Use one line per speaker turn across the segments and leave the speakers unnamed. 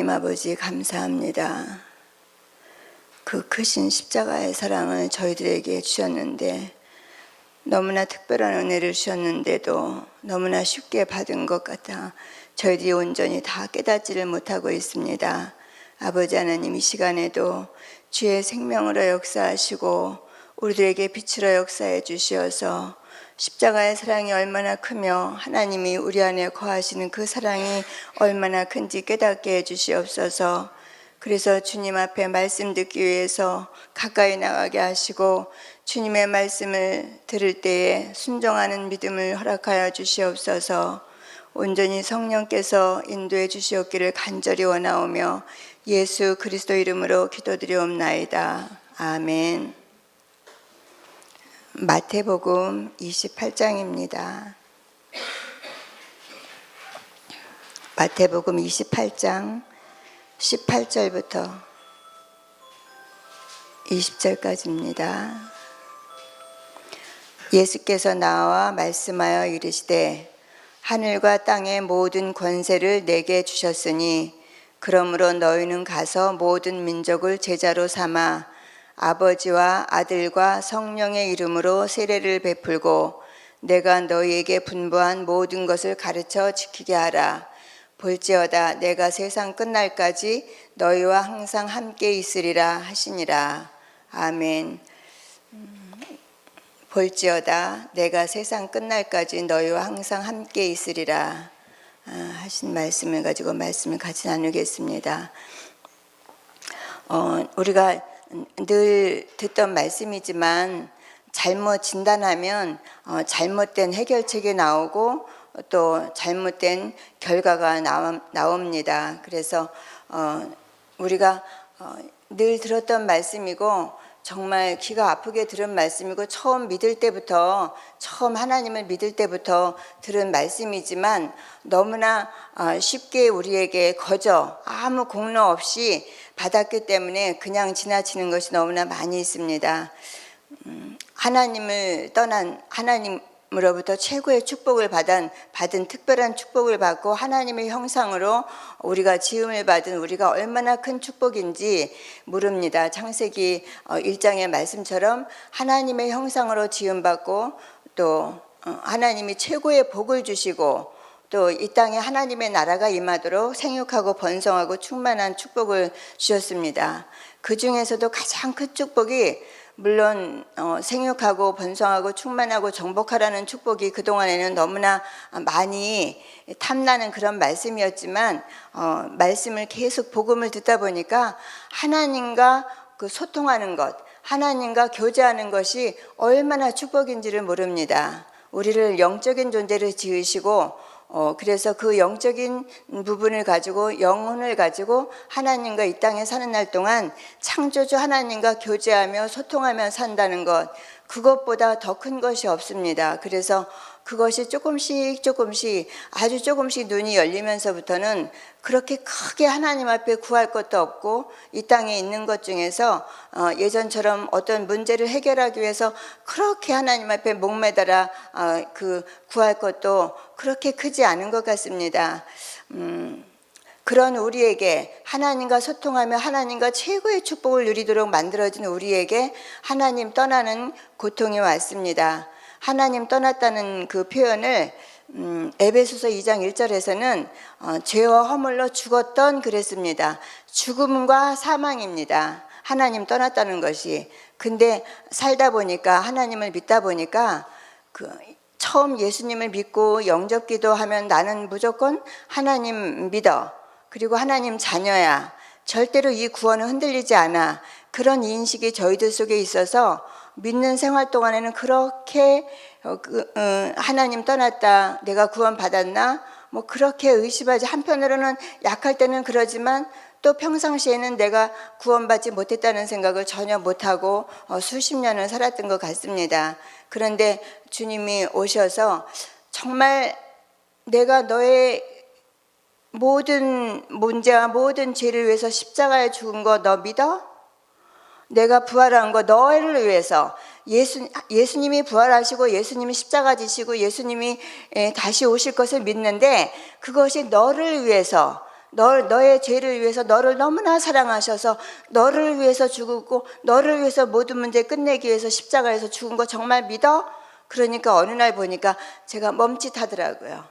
하나님 아버지 감사합니다. 그 크신 십자가의 사랑을 저희들에게 주셨는데 너무나 특별한 은혜를 주셨는데도 너무나 쉽게 받은 것 같아 저희들이 온전히 다 깨닫지를 못하고 있습니다. 아버지 하나님, 이 시간에도 주의 생명으로 역사하시고 우리들에게 빛으로 역사해 주시어서 십자가의 사랑이 얼마나 크며 하나님이 우리 안에 거하시는 그 사랑이 얼마나 큰지 깨닫게 해 주시옵소서. 그래서 주님 앞에 말씀 듣기 위해서 가까이 나가게 하시고 주님의 말씀을 들을 때에 순종하는 믿음을 허락하여 주시옵소서. 온전히 성령께서 인도해 주시옵기를 간절히 원하오며 예수 그리스도 이름으로 기도드리옵나이다. 아멘. 마태복음 28장입니다. 마태복음 28장 18절부터 20절까지입니다. 예수께서 나와 말씀하여 이르시되 하늘과 땅의 모든 권세를 내게 주셨으니 그러므로 너희는 가서 모든 민족을 제자로 삼아 아버지와 아들과 성령의 이름으로 세례를 베풀고 내가 너희에게 분부한 모든 것을 가르쳐 지키게 하라. 볼지어다 내가 세상 끝날까지 너희와 항상 함께 있으리라 하시니라. 아멘. 볼지어다 내가 세상 끝날까지 너희와 항상 함께 있으리라 하신 말씀을 가지고 말씀을 같이 나누겠습니다. 우리가 늘 듣던 말씀이지만 잘못 진단하면 잘못된 해결책이 나오고 또 잘못된 결과가 나옵니다. 그래서 우리가 늘 들었던 말씀이고 정말 귀가 아프게 들은 말씀이고 처음 하나님을 믿을 때부터 들은 말씀이지만 너무나 쉽게 우리에게 거저 아무 공로 없이 받았기 때문에 그냥 지나치는 것이 너무나 많이 있습니다. 하나님을 떠난 하나님으로부터 최고의 축복을 받은 특별한 축복을 받고 하나님의 형상으로 우리가 지음을 받은 우리가 얼마나 큰 축복인지 모릅니다. 창세기 1장의 말씀처럼 하나님의 형상으로 지음받고 또 하나님이 최고의 복을 주시고 또 이 땅에 하나님의 나라가 임하도록 생육하고 번성하고 충만한 축복을 주셨습니다. 그 중에서도 가장 큰 축복이 물론 생육하고 번성하고 충만하고 정복하라는 축복이 그동안에는 너무나 많이 탐나는 그런 말씀이었지만 말씀을 계속 복음을 듣다 보니까 하나님과 그 소통하는 것, 하나님과 교제하는 것이 얼마나 축복인지를 모릅니다. 우리를 영적인 존재를 지으시고 그래서 그 영적인 부분을 가지고 영혼을 가지고 하나님과 이 땅에 사는 날 동안 창조주 하나님과 교제하며 소통하며 산다는 것, 그것보다 더 큰 것이 없습니다. 그래서 그것이 조금씩 아주 조금씩 눈이 열리면서부터는 그렇게 크게 하나님 앞에 구할 것도 없고 이 땅에 있는 것 중에서 예전처럼 어떤 문제를 해결하기 위해서 그렇게 하나님 앞에 목매달아 구할 것도 그렇게 크지 않은 것 같습니다. 그런 우리에게 하나님과 소통하며 하나님과 최고의 축복을 누리도록 만들어진 우리에게 하나님 떠나는 고통이 왔습니다. 하나님 떠났다는 그 표현을 에베소서 2장 1절에서는 죄와 허물로 죽었던 그랬습니다. 죽음과 사망입니다. 하나님 떠났다는 것이. 근데 살다 보니까 하나님을 믿다 보니까 처음 예수님을 믿고 영접 기도하면 나는 무조건 하나님 믿어. 그리고 하나님 자녀야. 절대로 이 구원은 흔들리지 않아. 그런 인식이 저희들 속에 있어서 믿는 생활 동안에는 그렇게 하나님 떠났다, 내가 구원 받았나, 뭐 그렇게 의심하지. 한편으로는 약할 때는 그러지만 또 평상시에는 내가 구원받지 못했다는 생각을 전혀 못하고 수십 년을 살았던 것 같습니다. 그런데 주님이 오셔서 정말 내가 너의 모든 문제와 모든 죄를 위해서 십자가에 죽은 거 너 믿어? 내가 부활한 거 너를 위해서, 예수님이 부활하시고 예수님이 십자가 지시고 예수님이 다시 오실 것을 믿는데 그것이 너를 위해서 너의 죄를 위해서 너를 너무나 사랑하셔서 너를 위해서 죽었고 너를 위해서 모든 문제 끝내기 위해서 십자가에서 죽은 거 정말 믿어? 그러니까 어느 날 보니까 제가 멈칫하더라고요.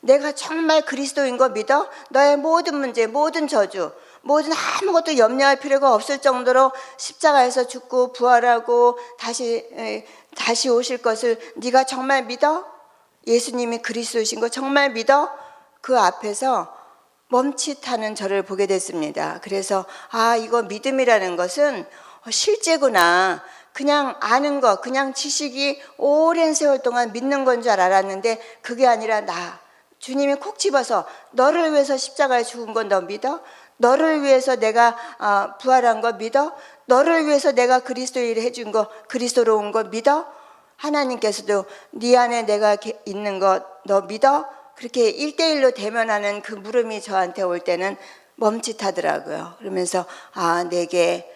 내가 정말 그리스도인 거 믿어? 너의 모든 문제, 모든 저주, 모든 아무것도 염려할 필요가 없을 정도로 십자가에서 죽고 부활하고 다시 오실 것을 네가 정말 믿어? 예수님이 그리스도이신 거 정말 믿어? 그 앞에서 멈칫하는 저를 보게 됐습니다. 그래서 이거 믿음이라는 것은 실제구나. 그냥 아는 거, 그냥 지식이 오랜 세월 동안 믿는 건 줄 알았는데 그게 아니라 주님이 콕 집어서 너를 위해서 십자가에 죽은 건 너 믿어? 너를 위해서 내가 부활한 거 믿어? 너를 위해서 내가 그리스도 일을 해준 거, 그리스도로 온 거 믿어? 하나님께서도 네 안에 내가 있는 거 너 믿어? 그렇게 1대1로 대면하는 그 물음이 저한테 올 때는 멈칫하더라고요. 그러면서 내게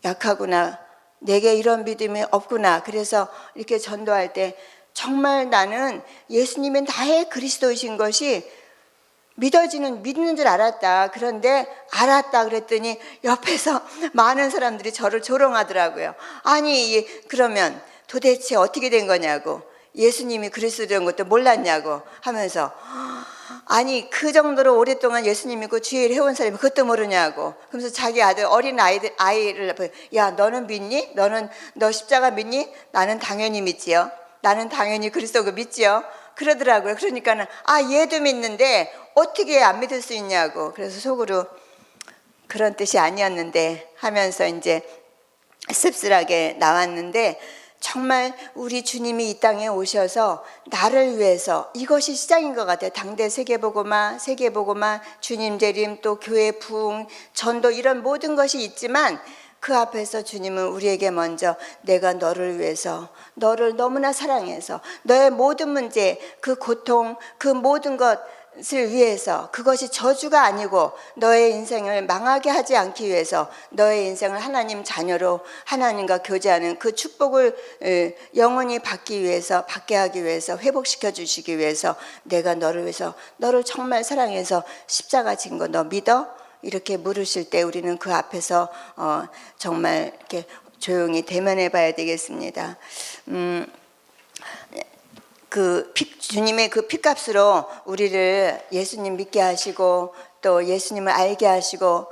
약하구나, 내게 이런 믿음이 없구나. 그래서 이렇게 전도할 때 정말 나는 예수님이 나의 그리스도이신 것이 믿는 줄 알았다. 그런데 알았다 그랬더니 옆에서 많은 사람들이 저를 조롱하더라고요. 아니 그러면 도대체 어떻게 된 거냐고, 예수님이 그리스도인 것도 몰랐냐고 하면서, 아니 그 정도로 오랫동안 예수님 믿고 주일 해온 사람이 그것도 모르냐고. 그러면서 자기 어린 아이를 야 너는 믿니? 너 십자가 믿니? 나는 당연히 믿지요. 나는 당연히 그리스도가 믿지요. 그러더라고요. 그러니까는 얘도 믿는데 어떻게 안 믿을 수 있냐고. 그래서 속으로 그런 뜻이 아니었는데 하면서 이제 씁쓸하게 나왔는데, 정말 우리 주님이 이 땅에 오셔서 나를 위해서, 이것이 시작인 것 같아요. 당대 세계복음화, 주님 재림, 또 교회 부흥, 전도, 이런 모든 것이 있지만 그 앞에서 주님은 우리에게 먼저 내가 너를 위해서, 너를 너무나 사랑해서, 너의 모든 문제, 그 고통, 그 모든 것을 위해서, 그것이 저주가 아니고 너의 인생을 망하게 하지 않기 위해서, 너의 인생을 하나님 자녀로 하나님과 교제하는 그 축복을 영원히 받게 하기 위해서, 회복시켜 주시기 위해서 내가 너를 위해서, 너를 정말 사랑해서 십자가 진 거 너 믿어? 이렇게 물으실 때 우리는 그 앞에서 정말 이렇게 조용히 대면해 봐야 되겠습니다. 주님의 그 피값으로 우리를 예수님 믿게 하시고 또 예수님을 알게 하시고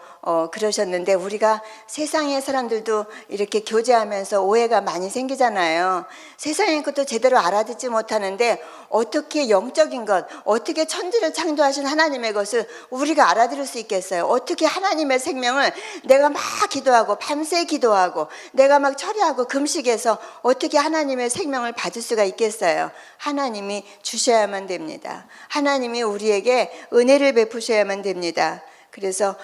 그러셨는데, 우리가 세상의 사람들도 이렇게 교제하면서 오해가 많이 생기잖아요. 세상의 것도 제대로 알아듣지 못하는데 어떻게 영적인 것, 어떻게 천지를 창조하신 하나님의 것을 우리가 알아들을 수 있겠어요? 어떻게 하나님의 생명을 내가 막 기도하고 밤새 기도하고 내가 막 철야하고 금식해서 어떻게 하나님의 생명을 받을 수가 있겠어요? 하나님이 주셔야만 됩니다. 하나님이 우리에게 은혜를 베푸셔야만 됩니다. 그래서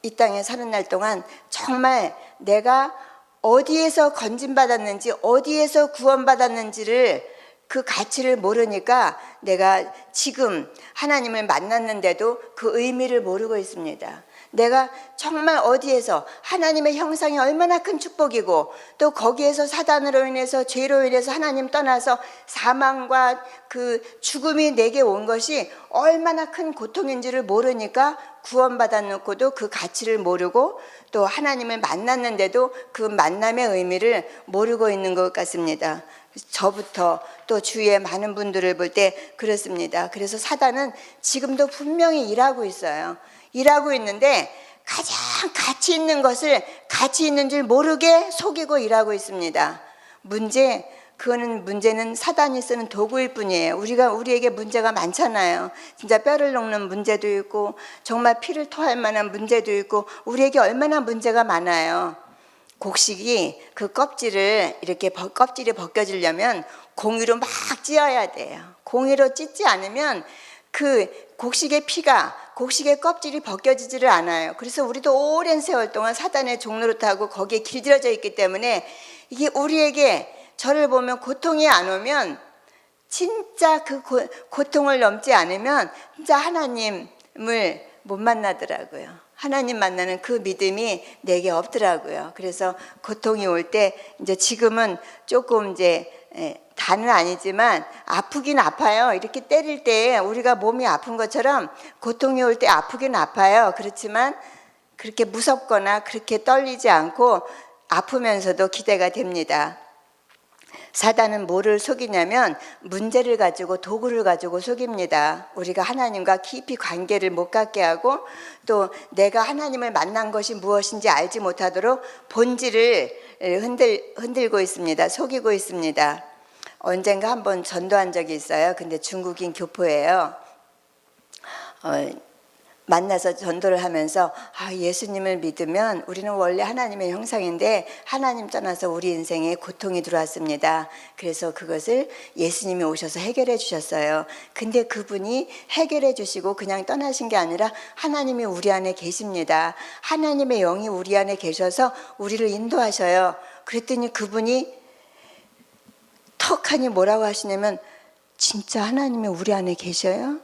이 땅에 사는 날 동안 정말 내가 어디에서 건진받았는지, 어디에서 구원받았는지를, 그 가치를 모르니까 내가 지금 하나님을 만났는데도 그 의미를 모르고 있습니다. 내가 정말 어디에서, 하나님의 형상이 얼마나 큰 축복이고 또 거기에서 사단으로 인해서, 죄로 인해서 하나님 떠나서 사망과 그 죽음이 내게 온 것이 얼마나 큰 고통인지를 모르니까 구원받아놓고도 그 가치를 모르고, 또 하나님을 만났는데도 그 만남의 의미를 모르고 있는 것 같습니다. 저부터 또 주위의 많은 분들을 볼 때 그렇습니다. 그래서 사단은 지금도 분명히 일하고 있어요. 일하고 있는데 가장 가치 있는 것을 가치 있는 줄 모르게 속이고 일하고 있습니다. 문제는 사단이 쓰는 도구일 뿐이에요. 우리에게 문제가 많잖아요. 진짜 뼈를 녹는 문제도 있고 정말 피를 토할 만한 문제도 있고 우리에게 얼마나 문제가 많아요. 곡식이 그 껍질을 이렇게 껍질이 벗겨지려면 공유로 막 찧어야 돼요. 공유로 찢지 않으면 그 곡식의 껍질이 벗겨지지를 않아요. 그래서 우리도 오랜 세월 동안 사단의 종로를 타고 거기에 길들여져 있기 때문에, 이게 우리에게, 저를 보면 고통이 안 오면, 진짜 그 고통을 넘지 않으면 진짜 하나님을 못 만나더라고요. 하나님 만나는 그 믿음이 내게 없더라고요. 그래서 고통이 올 때 이제 지금은 조금 이제 다는 아니지만 아프긴 아파요. 이렇게 때릴 때 우리가 몸이 아픈 것처럼 고통이 올 때 아프긴 아파요. 그렇지만 그렇게 무섭거나 그렇게 떨리지 않고 아프면서도 기대가 됩니다. 사단은 뭐를 속이냐면 문제를 가지고 도구를 가지고 속입니다. 우리가 하나님과 깊이 관계를 못 갖게 하고 또 내가 하나님을 만난 것이 무엇인지 알지 못하도록 본질을 흔들고 있습니다. 속이고 있습니다. 언젠가 한번 전도한 적이 있어요. 근데 중국인 교포예요. 만나서 전도를 하면서 예수님을 믿으면 우리는 원래 하나님의 형상인데 하나님 떠나서 우리 인생에 고통이 들어왔습니다. 그래서 그것을 예수님이 오셔서 해결해 주셨어요. 근데 그분이 해결해 주시고 그냥 떠나신 게 아니라 하나님이 우리 안에 계십니다. 하나님의 영이 우리 안에 계셔서 우리를 인도하셔요. 그랬더니 그분이 턱하니 뭐라고 하시냐면 진짜 하나님이 우리 안에 계셔요?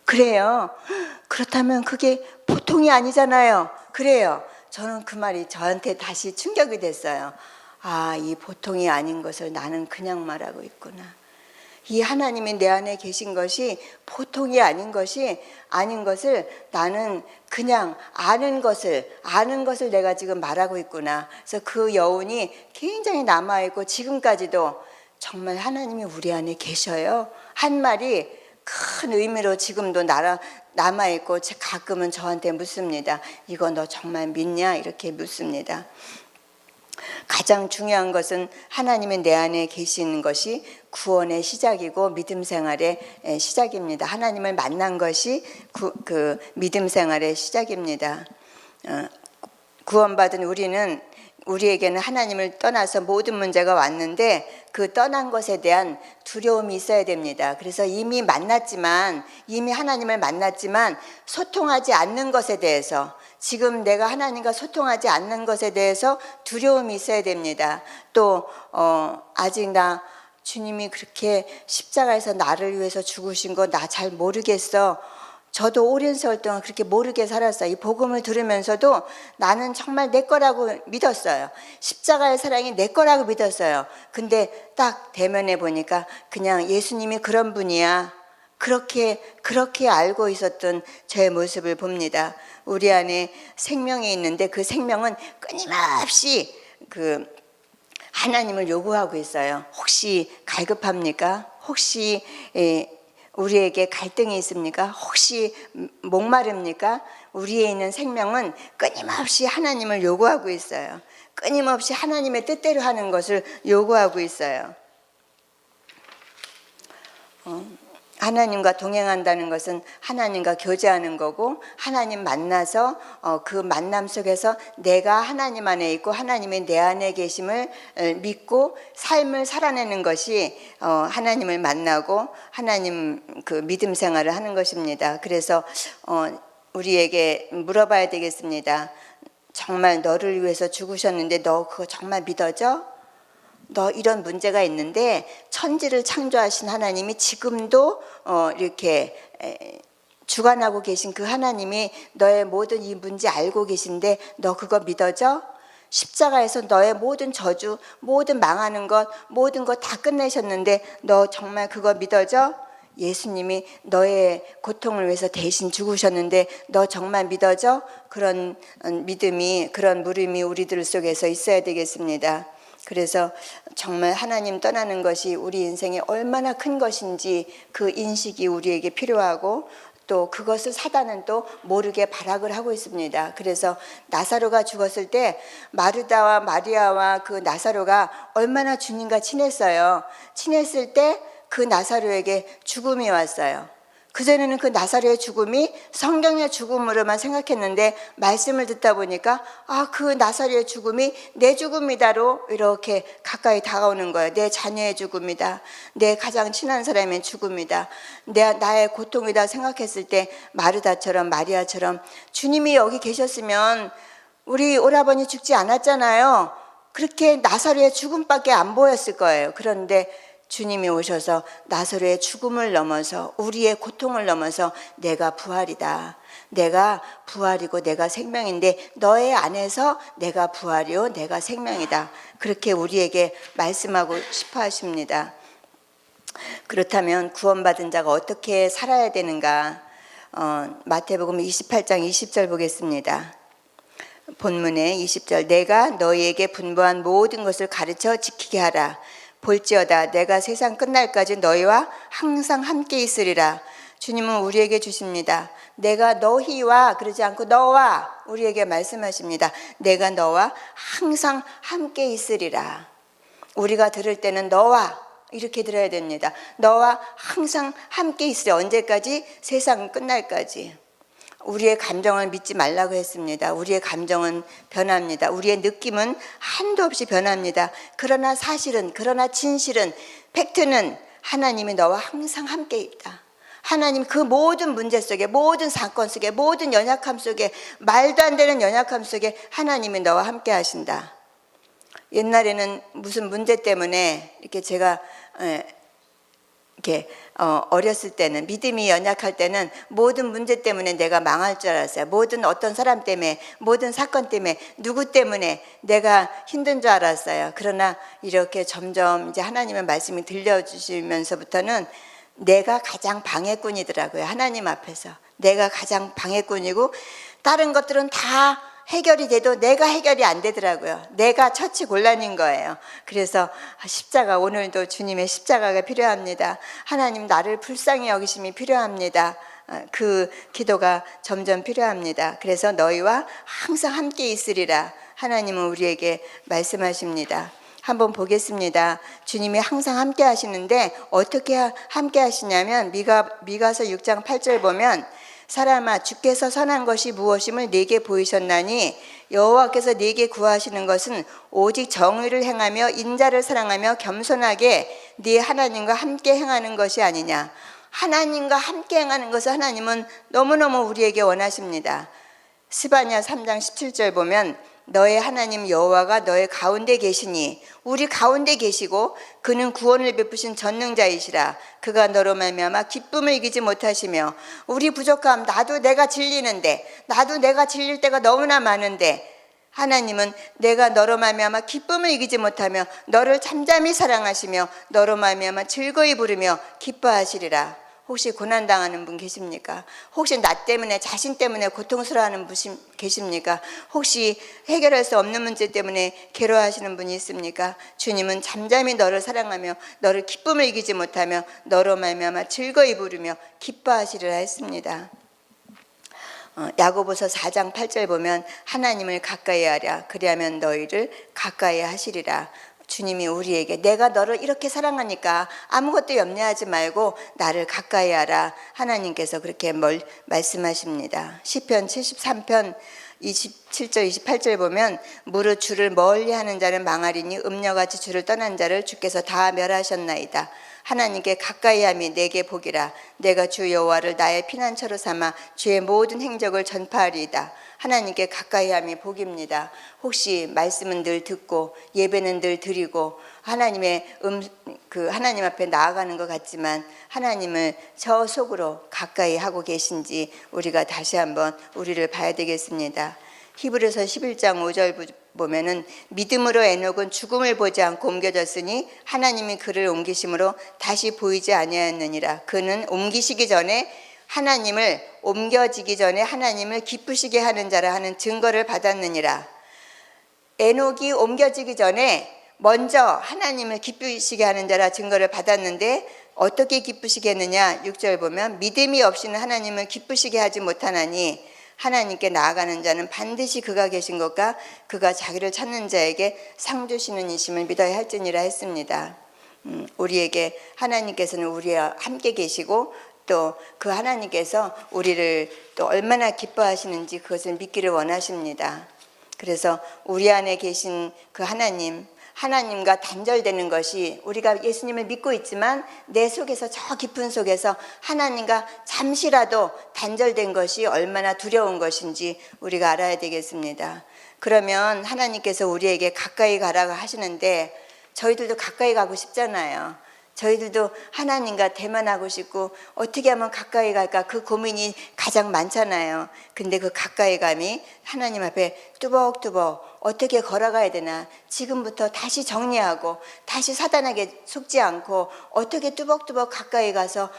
그래요. 그렇다면 그게 보통이 아니잖아요. 그래요. 저는 그 말이 저한테 다시 충격이 됐어요. 이 보통이 아닌 것을 나는 그냥 말하고 있구나. 이 하나님이 내 안에 계신 것이 보통이 아닌 것을 나는 그냥 아는 것을 내가 지금 말하고 있구나. 그래서 그 여운이 굉장히 남아있고 지금까지도 정말 하나님이 우리 안에 계셔요. 한 말이 큰 의미로 지금도 남아있고 가끔은 저한테 묻습니다. 이거 너 정말 믿냐? 이렇게 묻습니다. 가장 중요한 것은 하나님이 내 안에 계시는 것이 구원의 시작이고 믿음 생활의 시작입니다. 하나님을 만난 것이 그 믿음 생활의 시작입니다. 구원받은 우리에게는 하나님을 떠나서 모든 문제가 왔는데 그 떠난 것에 대한 두려움이 있어야 됩니다. 그래서 이미 하나님을 만났지만 소통하지 않는 것에 대해서 지금 내가 하나님과 소통하지 않는 것에 대해서 두려움이 있어야 됩니다. 또 아직 주님이 그렇게 십자가에서 나를 위해서 죽으신 거 나 잘 모르겠어. 저도 오랜 세월 동안 그렇게 모르게 살았어요. 이 복음을 들으면서도 나는 정말 내 거라고 믿었어요. 십자가의 사랑이 내 거라고 믿었어요. 근데 딱 대면해 보니까 그냥 예수님이 그런 분이야. 그렇게 알고 있었던 제 모습을 봅니다. 우리 안에 생명이 있는데 그 생명은 끊임없이 하나님을 요구하고 있어요. 혹시 갈급합니까? 혹시 우리에게 갈등이 있습니까? 혹시 목마릅니까? 우리에 있는 생명은 끊임없이 하나님을 요구하고 있어요. 끊임없이 하나님의 뜻대로 하는 것을 요구하고 있어요. 하나님과 동행한다는 것은 하나님과 교제하는 거고 하나님 만나서 그 만남 속에서 내가 하나님 안에 있고 하나님이 내 안에 계심을 믿고 삶을 살아내는 것이 하나님을 만나고 하나님 그 믿음 생활을 하는 것입니다. 그래서 우리에게 물어봐야 되겠습니다. 정말 너를 위해서 죽으셨는데 너 그거 정말 믿어져? 너 이런 문제가 있는데 천지를 창조하신 하나님이 지금도 이렇게 주관하고 계신 그 하나님이 너의 모든 이 문제 알고 계신데 너 그거 믿어져? 십자가에서 너의 모든 저주, 모든 망하는 것, 모든 것 다 끝내셨는데 너 정말 그거 믿어져? 예수님이 너의 고통을 위해서 대신 죽으셨는데 너 정말 믿어져? 그런 믿음이, 그런 물음이 우리들 속에서 있어야 되겠습니다. 그래서 정말 하나님 떠나는 것이 우리 인생에 얼마나 큰 것인지 그 인식이 우리에게 필요하고 또 그것을 사단은 또 모르게 발악을 하고 있습니다. 그래서 나사로가 죽었을 때 마르다와 마리아와 그 나사로가 얼마나 주님과 친했어요. 친했을 때 그 나사로에게 죽음이 왔어요. 그전에는 그 나사로의 죽음이 성경의 죽음으로만 생각했는데 말씀을 듣다 보니까 그 나사로의 죽음이 내 죽음이다로 이렇게 가까이 다가오는 거예요. 내 자녀의 죽음이다. 내 가장 친한 사람의 죽음이다. 나의 고통이다 생각했을 때 마르다처럼 마리아처럼 주님이 여기 계셨으면 우리 오라버니 죽지 않았잖아요. 그렇게 나사로의 죽음밖에 안 보였을 거예요. 그런데 주님이 오셔서 나사로의 죽음을 넘어서 우리의 고통을 넘어서 내가 부활이다. 내가 부활이고 내가 생명인데 너의 안에서 내가 부활이요 내가 생명이다. 그렇게 우리에게 말씀하고 싶어 하십니다. 그렇다면 구원받은 자가 어떻게 살아야 되는가? 마태복음 28장 20절 보겠습니다. 본문의 20절, 내가 너희에게 분부한 모든 것을 가르쳐 지키게 하라. 볼지어다 내가 세상 끝날까지 너희와 항상 함께 있으리라. 주님은 우리에게 주십니다. 내가 너희와 그러지 않고 너와 우리에게 말씀하십니다. 내가 너와 항상 함께 있으리라. 우리가 들을 때는 너와 이렇게 들어야 됩니다. 너와 항상 함께 있으리라. 언제까지? 세상 끝날까지. 우리의 감정을 믿지 말라고 했습니다. 우리의 감정은 변합니다. 우리의 느낌은 한도 없이 변합니다. 그러나 사실은, 그러나 진실은, 팩트는 하나님이 너와 항상 함께 있다. 하나님 그 모든 문제 속에, 모든 사건 속에, 모든 연약함 속에, 말도 안 되는 연약함 속에 하나님이 너와 함께 하신다. 옛날에는 무슨 문제 때문에 이렇게 제가 이렇게 어렸을 때는, 믿음이 연약할 때는 모든 문제 때문에 내가 망할 줄 알았어요. 모든 어떤 사람 때문에, 모든 사건 때문에, 누구 때문에 내가 힘든 줄 알았어요. 그러나 이렇게 점점 이제 하나님의 말씀이 들려주시면서부터는 내가 가장 방해꾼이더라고요. 하나님 앞에서 내가 가장 방해꾼이고, 다른 것들은 다 해결이 돼도 내가 해결이 안 되더라고요. 내가 처치곤란인 거예요. 그래서 십자가, 오늘도 주님의 십자가가 필요합니다. 하나님 나를 불쌍히 여기심이 필요합니다. 그 기도가 점점 필요합니다. 그래서 너희와 항상 함께 있으리라 하나님은 우리에게 말씀하십니다. 한번 보겠습니다. 주님이 항상 함께 하시는데 어떻게 함께 하시냐면, 미가서 6장 8절 보면, 사람아 주께서 선한 것이 무엇임을 네게 보이셨나니 여호와께서 네게 구하시는 것은 오직 정의를 행하며 인자를 사랑하며 겸손하게 네 하나님과 함께 행하는 것이 아니냐. 하나님과 함께 행하는 것을 하나님은 너무너무 우리에게 원하십니다. 스바냐 3장 17절 보면, 너의 하나님 여호와가 너의 가운데 계시니, 우리 가운데 계시고 그는 구원을 베푸신 전능자이시라. 그가 너로 말미암아 기쁨을 이기지 못하시며, 우리 부족함, 나도 내가 질리는데, 나도 내가 질릴 때가 너무나 많은데, 하나님은 내가 너로 말미암아 기쁨을 이기지 못하며 너를 잠잠히 사랑하시며 너로 말미암아 즐거이 부르며 기뻐하시리라. 혹시 고난당하는 분 계십니까? 혹시 나 때문에, 자신 때문에 고통스러워하는 분 계십니까? 혹시 해결할 수 없는 문제 때문에 괴로워하시는 분이 있습니까? 주님은 잠잠히 너를 사랑하며 너를 기쁨을 이기지 못하며 너로 말미암아 즐거이 부르며 기뻐하시리라 했습니다. 야고보서 4장 8절 보면, 하나님을 가까이 하랴 그리하면 너희를 가까이 하시리라. 주님이 우리에게 내가 너를 이렇게 사랑하니까 아무것도 염려하지 말고 나를 가까이 하라. 하나님께서 그렇게 말씀하십니다. 시편 73편 27절 28절 보면, 무릇 주를 멀리하는 자는 망하리니 음녀같이 주를 떠난 자를 주께서 다 멸하셨나이다. 하나님께 가까이함이 내게 복이라. 내가 주 여호와를 나의 피난처로 삼아 주의 모든 행적을 전파하리이다. 하나님께 가까이함이 복입니다. 혹시 말씀은 늘 듣고 예배는 늘 드리고 하나님의 하나님 앞에 나아가는 것 같지만 하나님을 저 속으로 가까이 하고 계신지 우리가 다시 한번 우리를 봐야 되겠습니다. 히브리서 11장 5절 보면은, 믿음으로 에녹은 죽음을 보지 않고 옮겨졌으니 하나님이 그를 옮기심으로 다시 보이지 아니하였느니라. 그는 옮기시기 전에 옮겨지기 전에 하나님을 기쁘시게 하는 자라 하는 증거를 받았느니라. 에녹이 옮겨지기 전에 먼저 하나님을 기쁘시게 하는 자라 증거를 받았는데, 어떻게 기쁘시게 했느냐? 6절 보면, 믿음이 없이는 하나님을 기쁘시게 하지 못하나니 하나님께 나아가는 자는 반드시 그가 계신 것과 그가 자기를 찾는 자에게 상 주시는 이심을 믿어야 할지니라 했습니다. 우리에게 하나님께서는 우리와 함께 계시고, 또 그 하나님께서 우리를 또 얼마나 기뻐하시는지 그것을 믿기를 원하십니다. 그래서 우리 안에 계신 그 하나님과 단절되는 것이, 우리가 예수님을 믿고 있지만 내 속에서, 저 깊은 속에서 하나님과 잠시라도 단절된 것이 얼마나 두려운 것인지 우리가 알아야 되겠습니다. 그러면 하나님께서 우리에게 가까이 가라고 하시는데, 저희들도 가까이 가고 싶잖아요. 저희들도 하나님과 대면하고 싶고 어떻게 하면 가까이 갈까, 그 고민이 가장 많잖아요. 근데 그 가까이 감이 하나님 앞에 뚜벅뚜벅 어떻게 걸어가야 되나, 지금부터 다시 정리하고 다시 사단에게 속지 않고 어떻게 뚜벅뚜벅 가까이 가서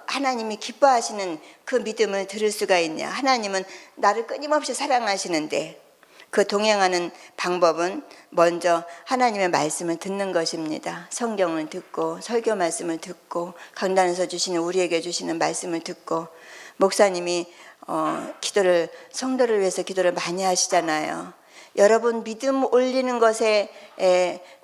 하나님이 기뻐하시는 그 믿음을 들을 수가 있냐. 하나님은 나를 끊임없이 사랑하시는데 그 동행하는 방법은 먼저 하나님의 말씀을 듣는 것입니다. 성경을 듣고 설교 말씀을 듣고 강단에서 주시는 우리에게 주시는 말씀을 듣고, 목사님이 기도를, 성도를 위해서 기도를 많이 하시잖아요. 여러분 믿음 올리는 것에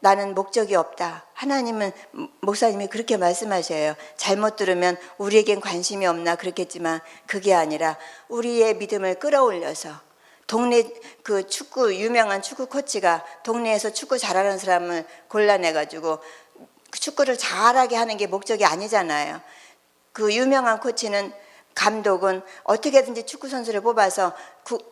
나는 목적이 없다. 하나님은, 목사님이 그렇게 말씀하셔요. 잘못 들으면 우리에겐 관심이 없나 그렇겠지만 그게 아니라 우리의 믿음을 끌어올려서, 동네 그 축구 유명한 축구 코치가 동네에서 축구 잘하는 사람을 골라내가지고 축구를 잘하게 하는 게 목적이 아니잖아요. 그 유명한 코치는, 감독은 어떻게든지 축구 선수를 뽑아서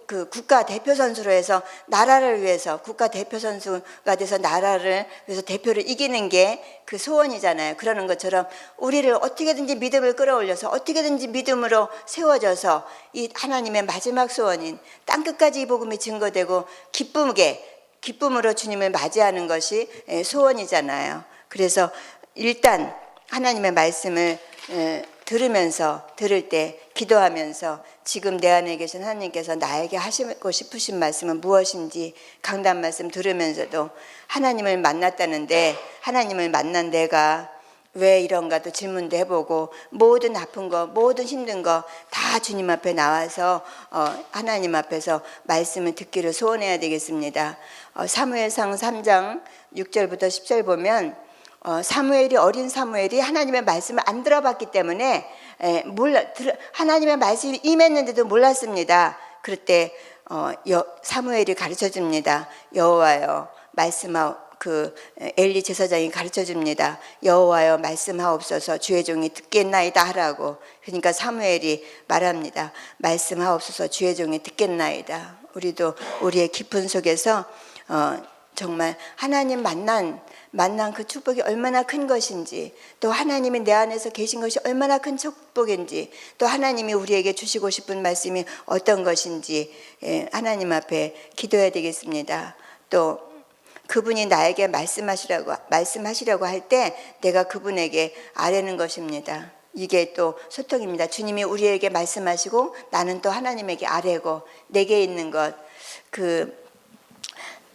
그 국가 대표 선수로 해서 나라를 위해서, 국가 대표 선수가 돼서 나라를 위해서 대표를 이기는 게 그 소원이잖아요. 그러는 것처럼 우리를 어떻게든지 믿음을 끌어올려서 어떻게든지 믿음으로 세워져서 이 하나님의 마지막 소원인 땅끝까지 이 복음이 증거되고 기쁨으로 주님을 맞이하는 것이 소원이잖아요. 그래서 일단 하나님의 말씀을 들을 때 기도하면서 지금 내 안에 계신 하나님께서 나에게 하시고 싶으신 말씀은 무엇인지 강단 말씀 들으면서도 하나님을 만났다는데, 하나님을 만난 내가 왜 이런가도 질문도 해보고, 모든 아픈 거, 모든 힘든 거 다 주님 앞에 나와서 하나님 앞에서 말씀을 듣기를 소원해야 되겠습니다. 사무엘상 3장 6절부터 10절 보면 어린 사무엘이 하나님의 말씀을 안 들어봤기 때문에 하나님의 말씀이 임했는데도 몰랐습니다. 그럴 때 사무엘이 가르쳐 줍니다. 여호와여 엘리 제사장이 가르쳐 줍니다. 여호와여 말씀하옵소서, 주의 종이 듣겠나이다 하라고. 그러니까 사무엘이 말합니다. 말씀하옵소서, 주의 종이 듣겠나이다. 우리도 우리의 깊은 속에서 정말 하나님 만난 그 축복이 얼마나 큰 것인지, 또 하나님이 내 안에서 계신 것이 얼마나 큰 축복인지, 또 하나님이 우리에게 주시고 싶은 말씀이 어떤 것인지 하나님 앞에 기도해야 되겠습니다. 또 그분이 나에게 말씀하시려고 할 때 내가 그분에게 아뢰는 것입니다. 이게 또 소통입니다. 주님이 우리에게 말씀하시고 나는 또 하나님에게 아뢰고, 내게 있는 것,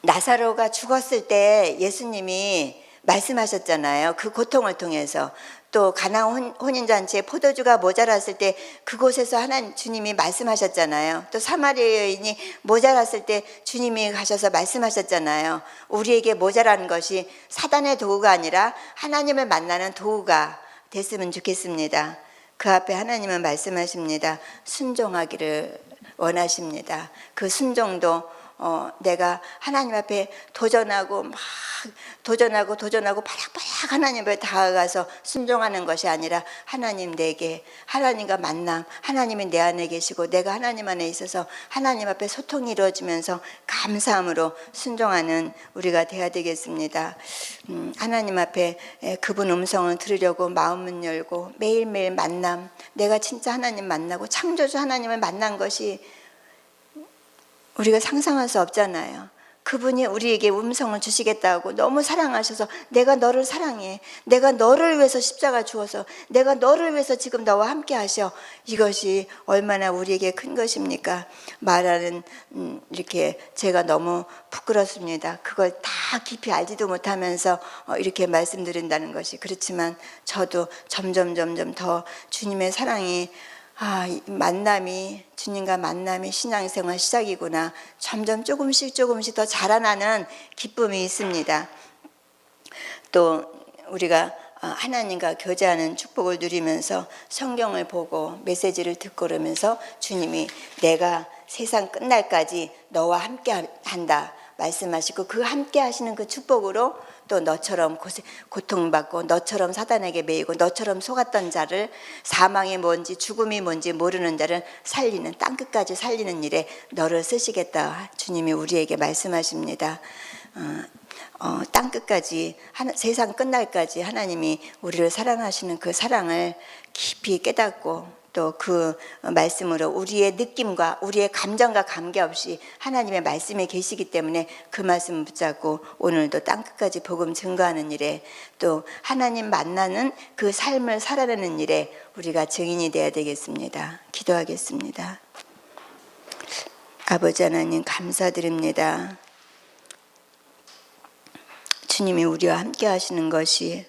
나사로가 죽었을 때 예수님이 말씀하셨잖아요. 그 고통을 통해서. 또 가나안 혼인잔치에 포도주가 모자랐을 때 그곳에서 주님이 말씀하셨잖아요. 또 사마리아 여인이 모자랐을 때 주님이 가셔서 말씀하셨잖아요. 우리에게 모자라는 것이 사단의 도구가 아니라 하나님을 만나는 도구가 됐으면 좋겠습니다. 그 앞에 하나님은 말씀하십니다. 순종하기를 원하십니다. 그 순종도 내가 하나님 앞에 도전하고 바락바락 하나님 앞에 다가가서 순종하는 것이 아니라 하나님과 만남, 하나님이 내 안에 계시고 내가 하나님 안에 있어서 하나님 앞에 소통이 이루어지면서 감사함으로 순종하는 우리가 되어야 되겠습니다. 하나님 앞에 그분 음성을 들으려고 마음을 열고 매일매일 만남, 내가 진짜 하나님 만나고 창조주 하나님을 만난 것이 우리가 상상할 수 없잖아요. 그분이 우리에게 음성을 주시겠다고 너무 사랑하셔서 내가 너를 사랑해, 내가 너를 위해서 십자가 주어서 내가 너를 위해서 지금 너와 함께 하셔. 이것이 얼마나 우리에게 큰 것입니까? 말하는 이렇게 제가 너무 부끄럽습니다. 그걸 다 깊이 알지도 못하면서 이렇게 말씀드린다는 것이. 그렇지만 저도 점점 더 주님의 사랑이, 주님과 만남이 신앙생활 시작이구나. 점점 조금씩 더 자라나는 기쁨이 있습니다. 또 우리가 하나님과 교제하는 축복을 누리면서 성경을 보고 메시지를 듣고 그러면서 주님이 내가 세상 끝날까지 너와 함께 한다 말씀하시고, 그 함께 하시는 그 축복으로 또 너처럼 고통받고 너처럼 사단에게 매이고 너처럼 속았던 자를, 사망이 뭔지 죽음이 뭔지 모르는 자를 살리는, 땅끝까지 살리는 일에 너를 쓰시겠다 주님이 우리에게 말씀하십니다. 땅끝까지, 세상 끝날까지 하나님이 우리를 사랑하시는 그 사랑을 깊이 깨닫고 또 그 말씀으로 우리의 느낌과 우리의 감정과 관계없이 하나님의 말씀에 계시기 때문에 그 말씀 붙잡고 오늘도 땅끝까지 복음 증거하는 일에 또 하나님 만나는 그 삶을 살아내는 일에 우리가 증인이 되어야 되겠습니다. 기도하겠습니다. 아버지 하나님 감사드립니다. 주님이 우리와 함께 하시는 것이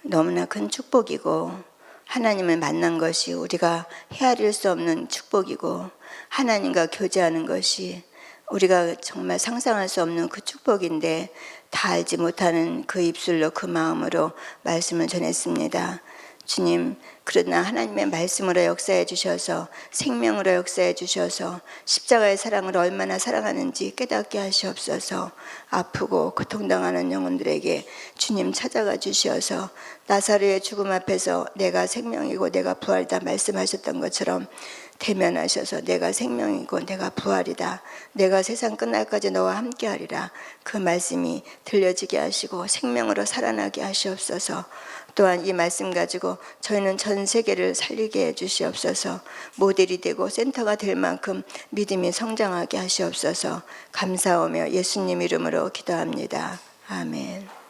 너무나 큰 축복이고 하나님을 만난 것이 우리가 헤아릴 수 없는 축복이고 하나님과 교제하는 것이 우리가 정말 상상할 수 없는 그 축복인데 다 알지 못하는 그 입술로 그 마음으로 말씀을 전했습니다. 주님, 그러나 하나님의 말씀으로 역사해 주셔서 생명으로 역사해 주셔서 십자가의 사랑을 얼마나 사랑하는지 깨닫게 하시옵소서. 아프고 고통당하는 영혼들에게 주님 찾아가 주셔서 나사로의 죽음 앞에서 내가 생명이고 내가 부활이다 말씀하셨던 것처럼 대면하셔서 내가 생명이고 내가 부활이다, 내가 세상 끝날까지 너와 함께하리라, 그 말씀이 들려지게 하시고 생명으로 살아나게 하시옵소서. 또한 이 말씀 가지고 저희는 전 세계를 살리게 해 주시옵소서. 모델이 되고 센터가 될 만큼 믿음이 성장하게 하시옵소서. 감사하며 예수님 이름으로 기도합니다. 아멘.